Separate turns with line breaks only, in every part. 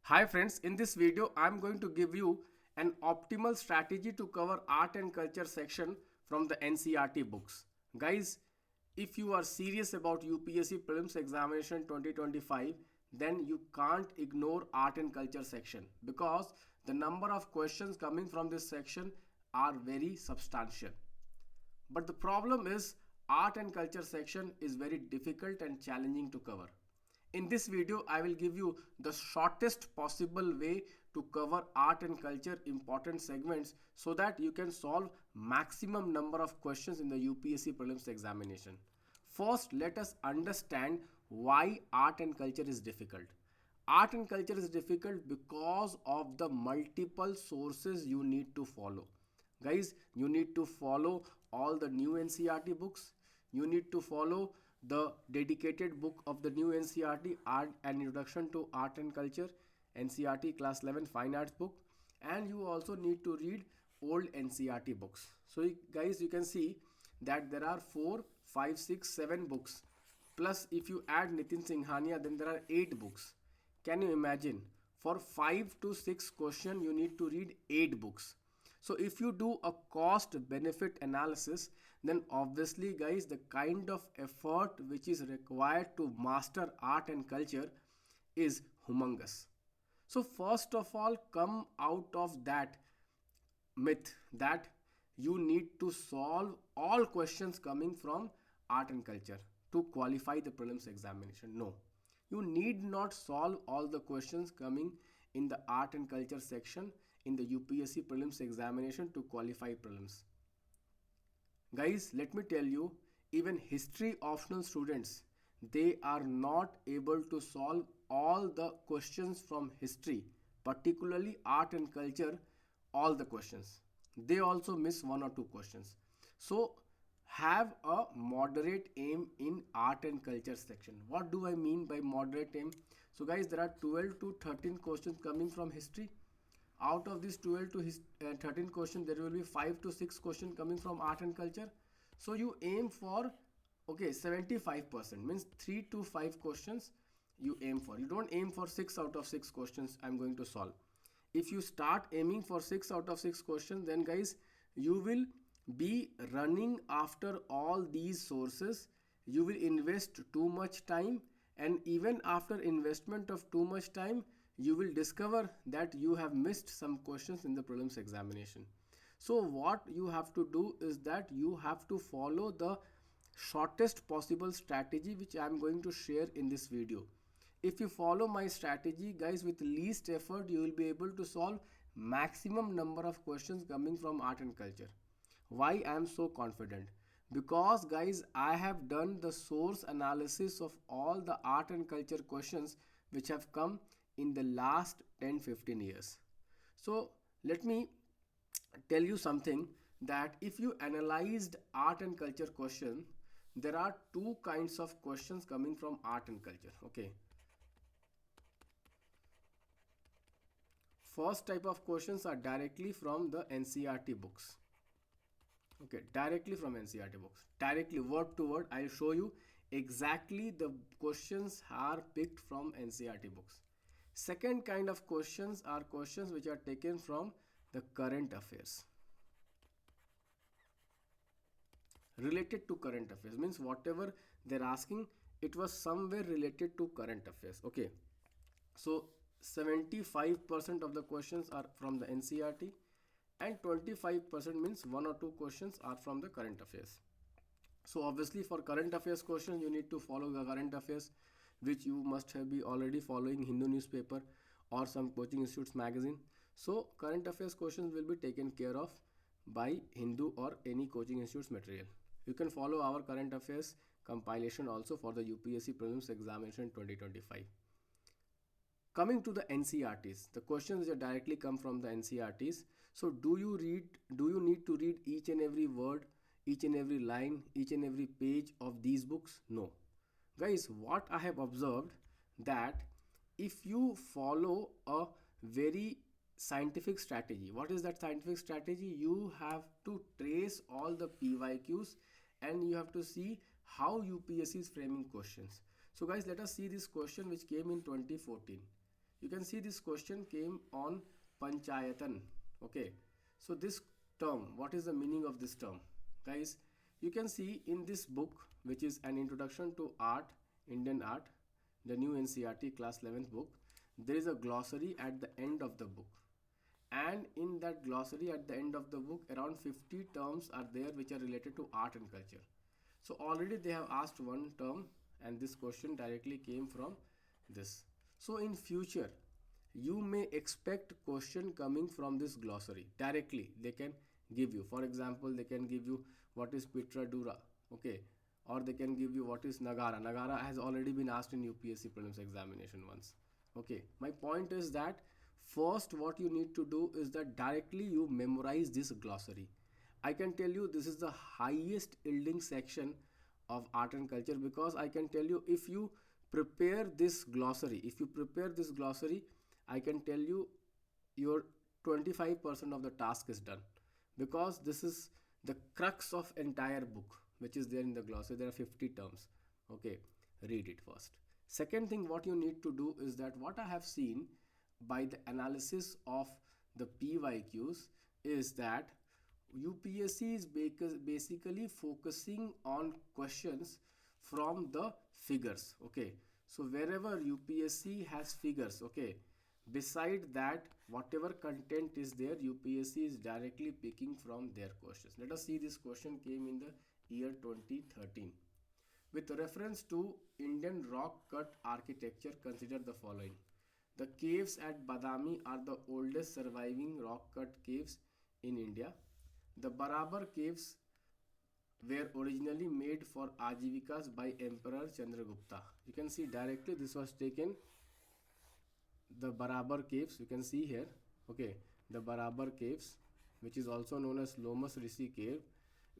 Hi friends, in this video I am going to give you an optimal strategy to cover art and culture section from the NCERT books. Guys, if you are serious about UPSC Prelims examination 2025, then you can't ignore art and culture section because the number of questions coming from this section are very substantial. But the problem is art and culture section is very difficult and challenging to cover. In this video, I will give you the shortest possible way to cover art and culture important segments so that you can solve maximum number of questions in the UPSC Prelims examination. First, let us understand why art and culture is difficult. Art and culture is difficult because of the multiple sources you need to follow. Guys, you need to follow all the new NCERT books. You need to follow the dedicated book of the new NCERT, Art and Introduction to Art and Culture, NCERT Class 11 Fine Arts book, and you also need to read old NCERT books. So guys, you can see that there are 4, 5, 6, 7 books. Plus, if you add Nitin Singhania, then there are 8 books. Can you imagine? For 5 to 6 questions, you need to read 8 books. So if you do a cost benefit analysis, then obviously guys, the kind of effort which is required to master art and culture is humongous. So first of all, come out of that myth that you need to solve all questions coming from art and culture to qualify the prelims examination. No, you need not solve all the questions coming in the art and culture section in the UPSC prelims examination to qualify prelims. Guys, let me tell you, even history optional students, they are not able to solve all the questions from history, particularly art and culture, all the questions. They also miss one or two questions. So have a moderate aim in art and culture section. What do I mean by moderate aim? So guys, there are 12 to 13 questions coming from history. Out of these 12 to 13 questions, there will be 5 to 6 questions coming from art and culture. So you aim for, okay, 75%, means 3 to 5 questions you aim for. You don't aim for 6 out of 6 questions I'm going to solve. If you start aiming for 6 out of 6 questions, then guys, you will be running after all these sources. You will invest too much time, and even after investment of too much time, you will discover that you have missed some questions in the prelims examination. So what you have to do is that you have to follow the shortest possible strategy which I am going to share in this video. If you follow my strategy, guys, with least effort, you will be able to solve maximum number of questions coming from art and culture. Why I am so confident? Because guys, I have done the source analysis of all the art and culture questions which have come in the last 10-15 years. So let me tell you something, that if you analyzed art and culture question, there are two kinds of questions coming from art and culture. Okay, first type of questions are directly from the NCERT books. Okay, directly from NCERT books, directly word to word. I'll show you exactly the questions are picked from NCERT books. Second kind of questions are questions which are taken from the current affairs. Related to current affairs means whatever they're asking, it was somewhere related to current affairs. Okay, so 75% of the questions are from the NCERT, and 25% means one or two questions are from the current affairs. So obviously for current affairs questions, you need to follow the current affairs, which you must have be already following Hindu newspaper or some coaching institutes magazine. So current affairs questions will be taken care of by Hindu or any coaching institutes material. You can follow our current affairs compilation also for the UPSC Prelims examination 2025. Coming to the NCERTs, the questions that directly come from the NCERTs. So do you need to read each and every word, each and every line, each and every page of these books? No. Guys, what I have observed, that if you follow a very scientific strategy, what is that scientific strategy? You have to trace all the PYQs and you have to see how UPSC is framing questions. So guys, let us see this question which came in 2014. You can see this question came on Panchayatan. Okay, so this term, what is the meaning of this term? Guys, you can see in this book, which is an introduction to art, Indian art, the new NCERT class 11th book, there is a glossary at the end of the book. And in that glossary at the end of the book, around 50 terms are there which are related to art and culture. So already they have asked one term, and this question directly came from this. So in future, you may expect question coming from this glossary directly. They can give you, for example, they can give you what is Pitra Dura, okay, or they can give you what is Nagara. Nagara has already been asked in UPSC Prelims examination once. Okay, my point is that first what you need to do is that directly you memorize this glossary. I can tell you this is the highest yielding section of art and culture, because I can tell you, if you prepare this glossary, I can tell you your 25% of the task is done, because this is the crux of entire book which is there in the glossary. There are 50 terms. Okay, read it first. Second thing what you need to do is that what I have seen by the analysis of the PYQs is that UPSC is basically focusing on questions from the figures. Okay, so wherever UPSC has figures, okay, beside that whatever content is there, UPSC is directly picking from their questions. Let us see, this question came in the year 2013. With reference to Indian rock cut architecture, consider the following. The caves at Badami are the oldest surviving rock cut caves in India. The Barabar caves were originally made for Ajivikas by Emperor Chandragupta. You can see directly this was taken, the Barabar caves, you can see here. Okay, the Barabar caves, which is also known as Lomas Rishi cave,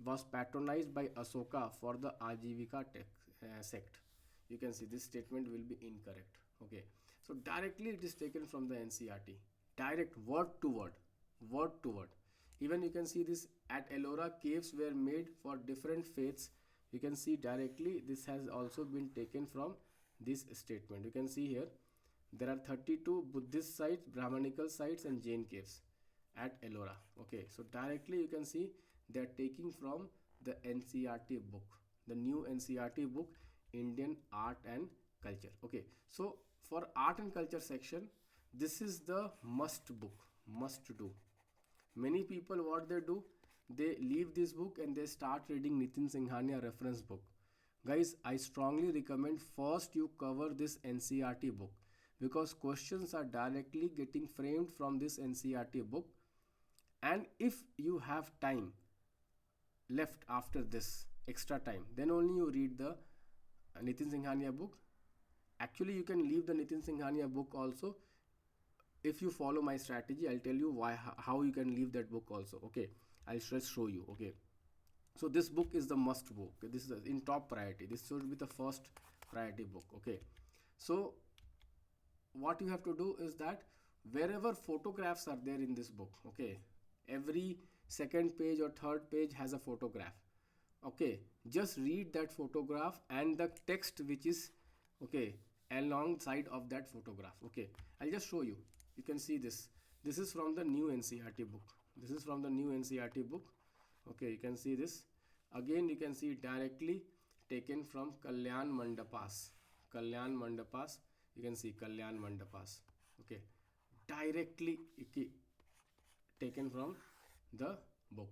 was patronized by Asoka for the Ajivika sect. You can see this statement will be incorrect. Okay, so directly it is taken from the NCERT, direct, word to word. Even you can see this at Ellora, caves were made for different faiths. You can see directly this has also been taken from this statement. You can see here there are 32 Buddhist sites, Brahmanical sites and Jain caves at Ellora. Okay, so directly you can see they are taking from the NCERT book, the new NCERT book, Indian art and culture. Okay, so for art and culture section, this is the must book, must do. Many people, what they do, they leave this book and they start reading Nitin Singhania reference book. Guys, I strongly recommend first you cover this NCERT book, because questions are directly getting framed from this NCERT book. And if you have time left after this extra time, then only you read the Nitin Singhania book. Actually, you can leave the Nitin Singhania book also. If you follow my strategy, I'll tell you why, how you can leave that book also. Okay, I'll just show you. Okay, so this book is the must book. This is in top priority. This should be the first priority book. Okay, so what you have to do is that wherever photographs are there in this book, okay, every second page or third page has a photograph. Okay, just read that photograph and the text which is, okay, alongside of that photograph. Okay, I'll just show you. You can see this is from the new NCERT book. Okay, you can see this. Again, you can see directly taken from Kalyan Mandapas. You can see Kalyan Mandapas. Okay, directly taken from the book,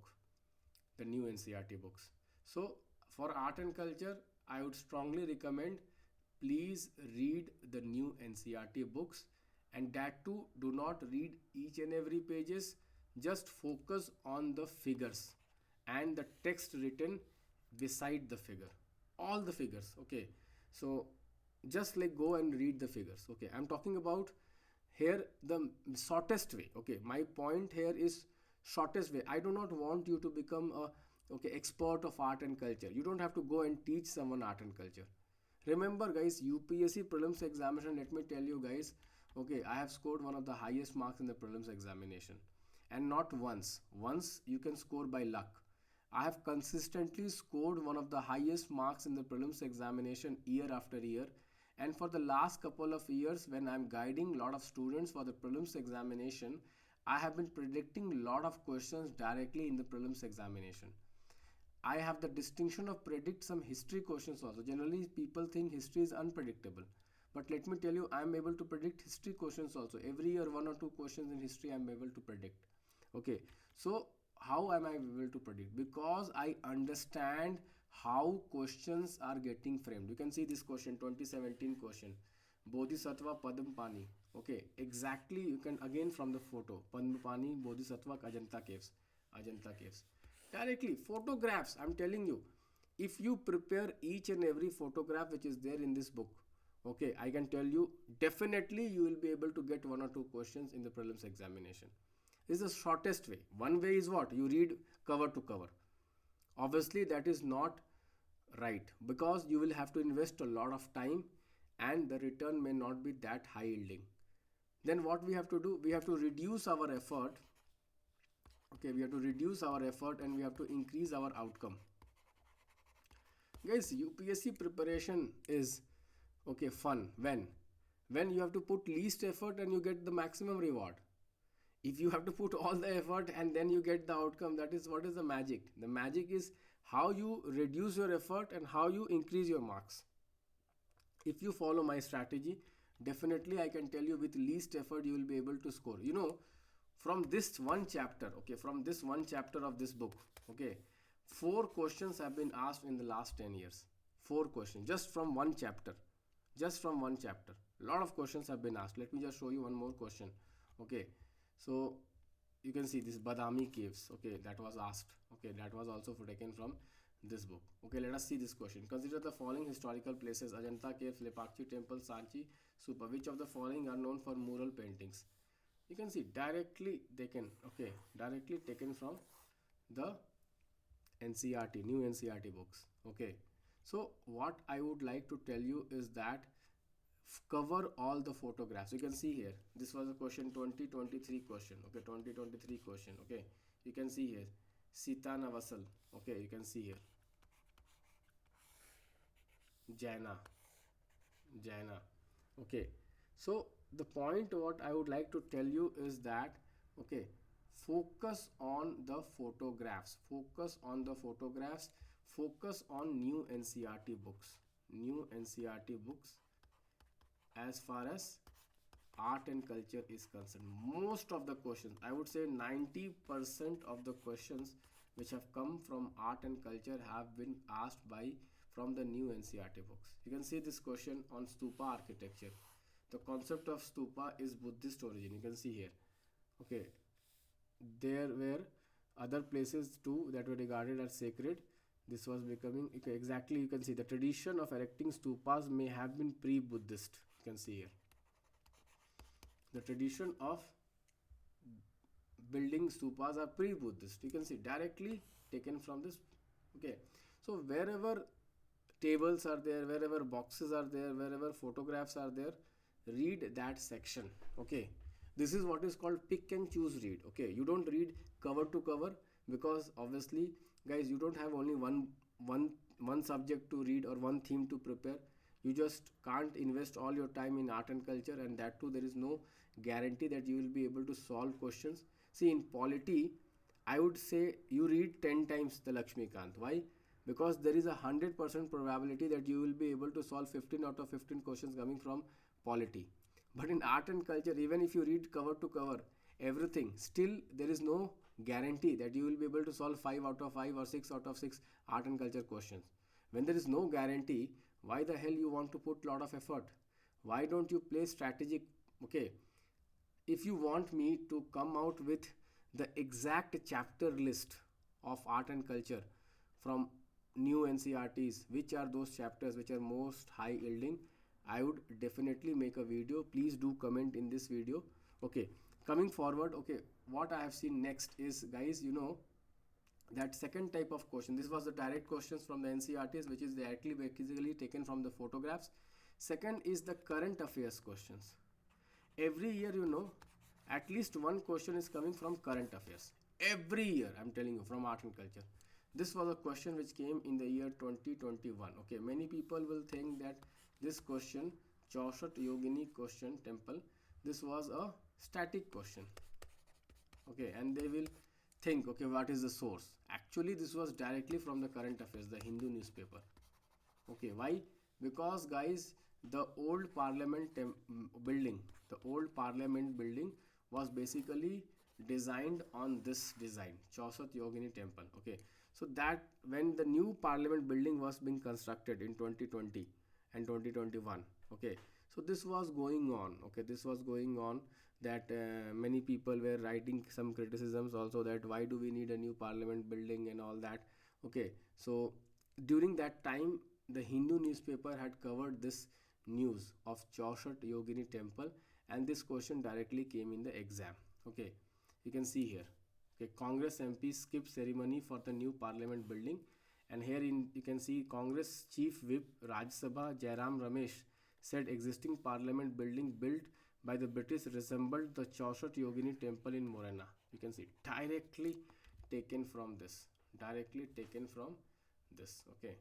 the new NCERT books. So for art and culture, I would strongly recommend, please read the new NCERT books, and that too, do not read each and every pages. Just focus on the figures and the text written beside the figure, all the figures. Okay, so just like go and read the figures. Okay, I'm talking about here the shortest way. Okay, my point here is shortest way. I do not want you to become a expert of art and culture. You don't have to go and teach someone art and culture. Remember guys, UPSC Prelims examination, let me tell you guys, okay, I have scored one of the highest marks in the Prelims examination, and not once you can score by luck. I have consistently scored one of the highest marks in the Prelims examination year after year, And for the last couple of years, when I'm guiding a lot of students for the prelims examination, I have been predicting a lot of questions directly in the prelims examination. I have the distinction of predict some history questions also. Generally, people think history is unpredictable. But let me tell you, I am able to predict history questions also. Every year, one or two questions in history I am able to predict. Okay, so how am I able to predict? Because I understand how questions are getting framed. You can see this question, 2017 question. Bodhisattva Padmpani. Okay, exactly. You can again from the photo. Padmpani, Bodhisattva, Ajanta Caves. Ajanta Caves. Directly, photographs. I'm telling you, if you prepare each and every photograph which is there in this book, okay, I can tell you definitely you will be able to get one or two questions in the prelims examination. This is the shortest way. One way is what? You read cover to cover. Obviously, that is not right because you will have to invest a lot of time and the return may not be that high yielding. Then what we have to do? We have to reduce our effort. Okay, we have to reduce our effort and we have to increase our outcome. Guys, UPSC preparation is okay fun when you have to put least effort and you get the maximum reward. If you have to put all the effort and then you get the outcome, that is what is the magic. The magic is how you reduce your effort and how you increase your marks. If you follow my strategy, definitely I can tell you with least effort you will be able to score. You know, from this one chapter, okay, from this one chapter of this book, okay, 4 questions have been asked in the last 10 years. 4 questions just from one chapter. Just from one chapter. A lot of questions have been asked. Let me just show you one more question. Okay, so you can see this Badami caves. Okay, that was asked. Okay, that was also taken from this book. Okay, let us see this question. Consider the following historical places: Ajanta caves, Lepakchi temple, Sanchi Stupa. Which of the following are known for mural paintings? You can see directly taken. Okay, directly taken from the NCERT, new NCERT books. Okay, so what I would like to tell you is that cover all the photographs. You can see here, this was a question, 2023 question. Okay, 2023 question. Okay, you can see here Sita Navasal. Okay, you can see here Jaina. Okay, so the point what I would like to tell you is that, okay, focus on the photographs, focus on the photographs, focus on new NCERT books, new NCERT books. As far as art and culture is concerned, most of the questions, I would say 90% of the questions which have come from art and culture have been asked by from the new NCERT books. You can see this question on stupa architecture. The concept of stupa is Buddhist origin. You can see here. Okay, there were other places too that were regarded as sacred. This was becoming, okay, exactly, you can see the tradition of erecting stupas may have been pre-Buddhist. You can see here the tradition of building stupas are pre-Buddhist. You can see directly taken from this. Okay, so wherever tables are there, wherever boxes are there, wherever photographs are there, read that section. Okay, this is what is called pick and choose read. Okay, you don't read cover to cover because obviously guys, you don't have only one subject to read or one theme to prepare. You just can't invest all your time in art and culture, and that too there is no guarantee that you will be able to solve questions. See, in polity I would say you read 10 times the Lakshmikant. Why? Because there is a 100% probability that you will be able to solve 15 out of 15 questions coming from polity. But in art and culture, even if you read cover to cover everything, still there is no guarantee that you will be able to solve 5 out of 5 or 6 out of 6 art and culture questions. When there is no guarantee, why the hell you want to put lot of effort? Why don't you play strategic? Okay, if you want me to come out with the exact chapter list of art and culture from new NCERTs, which are those chapters which are most high yielding, I would definitely make a video. Please do comment in this video. Okay, coming forward, okay, what I have seen next is, guys, you know, that second type of question. This was the direct questions from the NCERTs, which is directly basically taken from the photographs. Second is the current affairs questions. Every year, you know, at least one question is coming from current affairs. Every year, I'm telling you, from art and culture. This was a question which came in the year 2021. Okay, many people will think that this question Chaushat Yogini question temple. This was a static question. Okay, and they will think, okay, what is the source? Actually, this was directly from the current affairs, the Hindu newspaper. Okay, why? Because guys, the old building, the old parliament building was basically designed on this design, Chaushat Yogini temple. Okay, so that when the new parliament building was being constructed in 2020 and 2021. Okay, so this was going on. Okay, this was going on that many people were writing some criticisms also, that why do we need a new parliament building and all that. Okay, so during that time the Hindu newspaper had covered this news of Chaushat Yogini temple, and this question directly came in the exam. Okay, you can see here. Okay, Congress MP skip ceremony for the new parliament building, and here in you can see Congress Chief Whip Rajya Sabha Jairam Ramesh said existing parliament building built by the British resembled the Chaushat Yogini temple in Morena. You can see directly taken from this. Directly taken from this. Okay.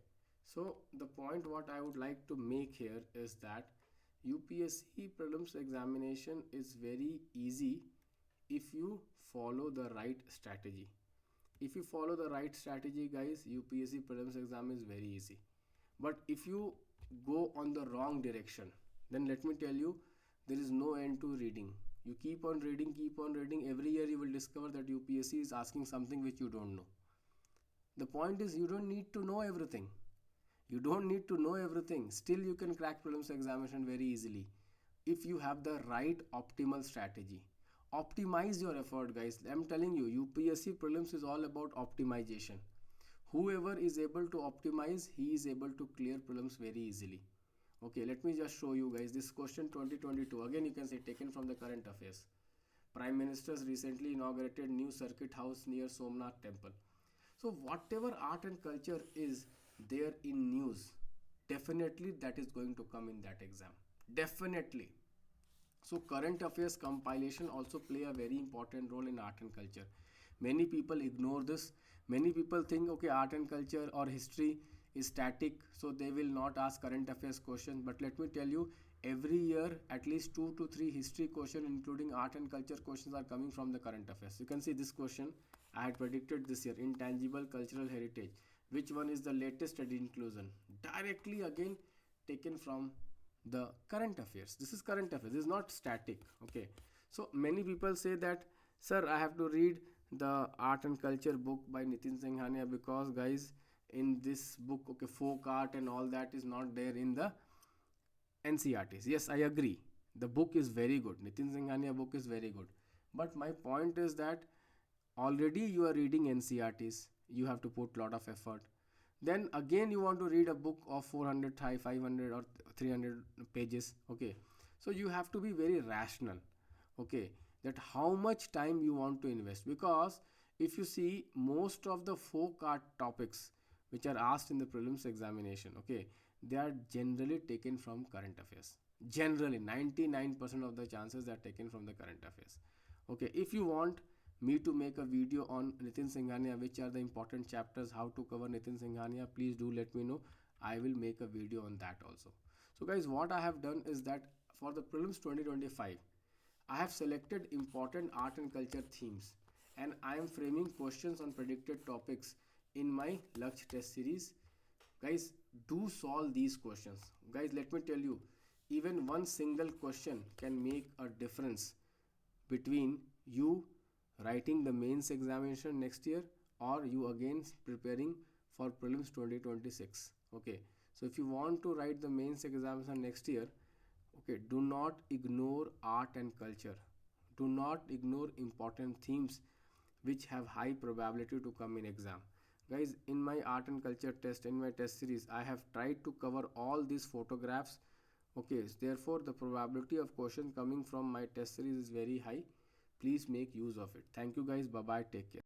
So the point what I would like to make here is that UPSC prelims examination is very easy if you follow the right strategy. If you follow the right strategy, guys, UPSC prelims exam is very easy. But if you go on the wrong direction, then let me tell you, there is no end to reading. You keep on reading, every year you will discover that UPSC is asking something which you don't know. The point is, you don't need to know everything. You don't need to know everything. Still you can crack prelims examination very easily if you have the right optimal strategy. Optimize your effort, guys. I'm telling you, UPSC prelims is all about optimization. Whoever is able to optimize, he is able to clear prelims very easily. Okay, let me just show you guys this question 2022. Again, you can say taken from the current affairs. Prime Minister's recently inaugurated new circuit house near Somnath temple. So whatever art and culture is there in news, definitely that is going to come in that exam. Definitely. So current affairs compilation also play a very important role in art and culture. Many people ignore this. Many people think, okay, art and culture or history is static, so they will not ask current affairs questions. But let me tell you, every year at least 2 to 3 history questions including art and culture questions are coming from the current affairs. You can see this question I had predicted this year: intangible cultural heritage, which one is the latest study inclusion? Directly again taken from the current affairs. This is current affairs, this is not static. Okay, so many people say that, sir, I have to read the art and culture book by Nitin Singhania, because guys, in this book, okay, folk art and all that is not there in the NCERTs. Yes, I agree, the book is very good, Nitin Singhania book is very good, but my point is that already you are reading NCERTs, you have to put lot of effort. Then again you want to read a book of 400, 500 or 300 pages. Okay, so you have to be very rational. Okay, that how much time you want to invest, because if you see most of the folk art topics which are asked in the prelims examination, okay, they are generally taken from current affairs. Generally 99% of the chances they are taken from the current affairs. Okay, if you want me to make a video on Nitin Singhania, which are the important chapters, how to cover Nitin Singhania, please do let me know. I will make a video on that also. So guys, what I have done is that for the prelims 2025, I have selected important art and culture themes, and I am framing questions on predicted topics in my Laksh test series. Guys, do solve these questions. Guys, let me tell you, even one single question can make a difference between you writing the mains examination next year or you again preparing for prelims 2026. Okay, so if you want to write the mains examination next year, okay, do not ignore art and culture, do not ignore important themes which have high probability to come in exam. Guys, in my art and culture test, in my test series, I have tried to cover all these photographs. Okay, therefore the probability of question coming from my test series is very high. Please make use of it. Thank you guys. Bye bye. Take care.